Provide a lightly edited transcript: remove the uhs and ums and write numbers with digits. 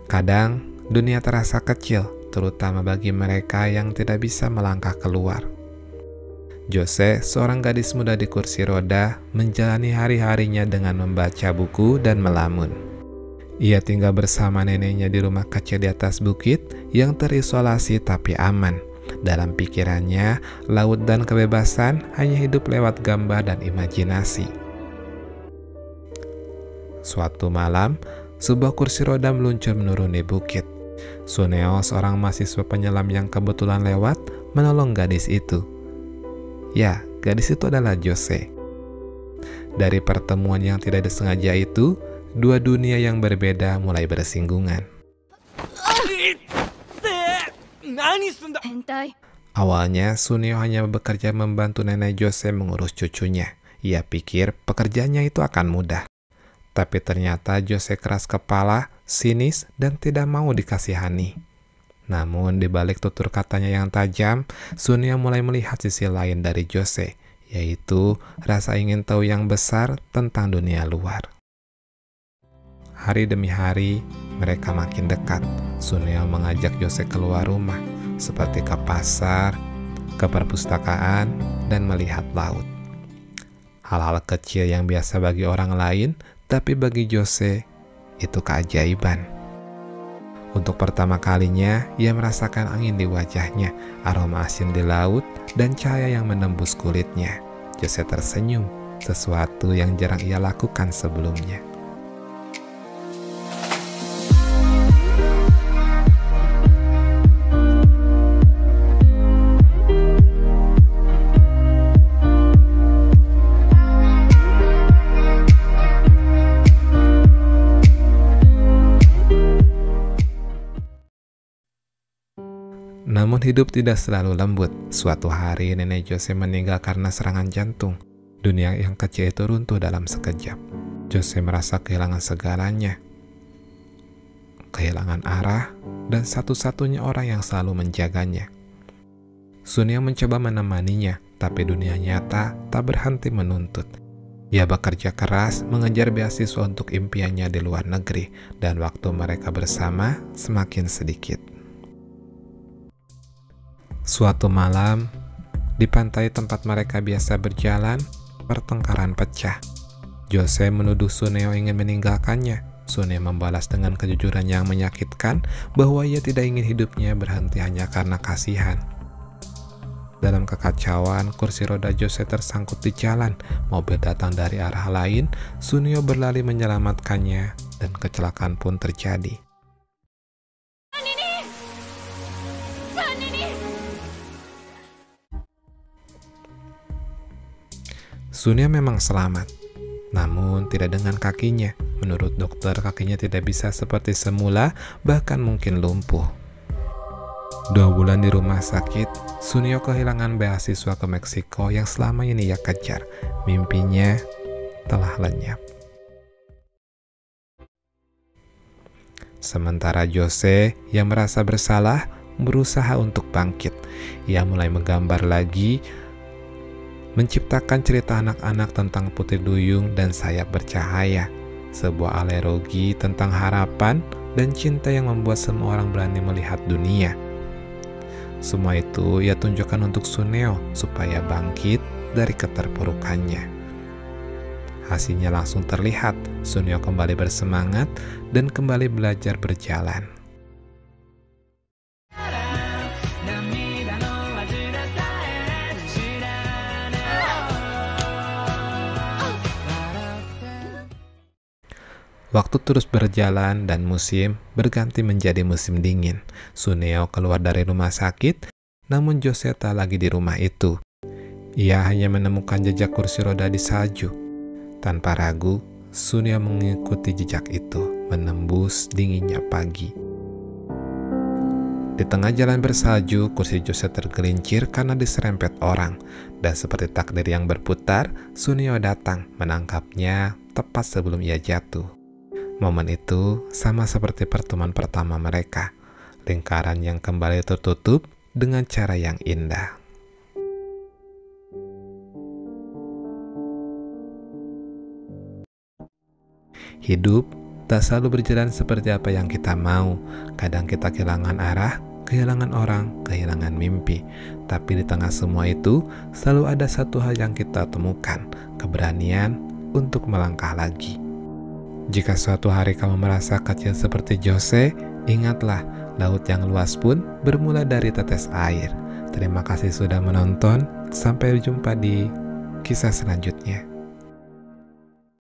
Kadang, dunia terasa kecil, terutama bagi mereka yang tidak bisa melangkah keluar. Jose, seorang gadis muda di kursi roda, menjalani hari-harinya dengan membaca buku dan melamun. Ia tinggal bersama neneknya di rumah kecil di atas bukit yang terisolasi tapi aman. Dalam pikirannya, laut dan kebebasan hanya hidup lewat gambar dan imajinasi. Suatu malam, sebuah kursi roda meluncur menuruni bukit. Suneo, seorang mahasiswa penyelam yang kebetulan lewat, menolong gadis itu. Ya, gadis itu adalah Jose. Dari pertemuan yang tidak disengaja itu, dua dunia yang berbeda mulai bersinggungan. Awalnya, Suneo hanya bekerja membantu nenek Jose mengurus cucunya. Ia pikir pekerjaannya itu akan mudah. Tapi ternyata Jose keras kepala, sinis, dan tidak mau dikasihani. Namun di balik tutur katanya yang tajam, Suneo mulai melihat sisi lain dari Jose, yaitu rasa ingin tahu yang besar tentang dunia luar. Hari demi hari, mereka makin dekat. Suneo mengajak Jose keluar rumah, seperti ke pasar, ke perpustakaan, dan melihat laut. Hal-hal kecil yang biasa bagi orang lain, tapi bagi Jose, itu keajaiban. Untuk pertama kalinya, ia merasakan angin di wajahnya, aroma asin di laut, dan cahaya yang menembus kulitnya. Jose tersenyum, sesuatu yang jarang ia lakukan sebelumnya. Namun hidup tidak selalu lembut. Suatu hari nenek Jose meninggal karena serangan jantung. Dunia yang kecil itu runtuh dalam sekejap. Jose merasa kehilangan segalanya. Kehilangan arah dan satu-satunya orang yang selalu menjaganya. Suneo mencoba menemaninya, tapi dunia nyata tak berhenti menuntut. Ia bekerja keras mengejar beasiswa untuk impiannya di luar negeri, dan waktu mereka bersama semakin sedikit. Suatu malam, di pantai tempat mereka biasa berjalan, pertengkaran pecah. Jose menuduh Suneo ingin meninggalkannya. Suneo membalas dengan kejujuran yang menyakitkan bahwa ia tidak ingin hidupnya berhenti hanya karena kasihan. Dalam kekacauan, kursi roda Jose tersangkut di jalan. Mobil datang dari arah lain, Suneo berlari menyelamatkannya, dan kecelakaan pun terjadi. Suneo memang selamat, namun tidak dengan kakinya. Menurut dokter, kakinya tidak bisa seperti semula, bahkan mungkin lumpuh. 2 bulan di rumah sakit, Suneo kehilangan beasiswa ke Meksiko yang selama ini ia kejar. Mimpinya telah lenyap. Sementara Jose yang merasa bersalah berusaha untuk bangkit. Ia mulai menggambar lagi, menciptakan cerita anak-anak tentang putri duyung dan sayap bercahaya, sebuah alegori tentang harapan dan cinta yang membuat semua orang berani melihat dunia. Semua itu ia tunjukkan untuk Suneo supaya bangkit dari keterpurukannya. Hasilnya langsung terlihat. Suneo kembali bersemangat dan kembali belajar berjalan. Waktu terus berjalan dan musim berganti menjadi musim dingin. Suneo keluar dari rumah sakit, namun Jose tak lagi di rumah itu. Ia hanya menemukan jejak kursi roda di salju. Tanpa ragu, Suneo mengikuti jejak itu, menembus dinginnya pagi. Di tengah jalan bersalju, kursi Jose tergelincir karena diserempet orang. Dan seperti takdir yang berputar, Suneo datang menangkapnya tepat sebelum ia jatuh. Momen itu sama seperti pertemuan pertama mereka, lingkaran yang kembali tertutup dengan cara yang indah. Hidup tak selalu berjalan seperti apa yang kita mau. Kadang kita kehilangan arah, kehilangan orang, kehilangan mimpi. Tapi di tengah semua itu, selalu ada satu hal yang kita temukan, keberanian untuk melangkah lagi. Jika suatu hari kamu merasa kecil seperti Jose, ingatlah, laut yang luas pun bermula dari tetes air. Terima kasih sudah menonton, sampai jumpa di kisah selanjutnya.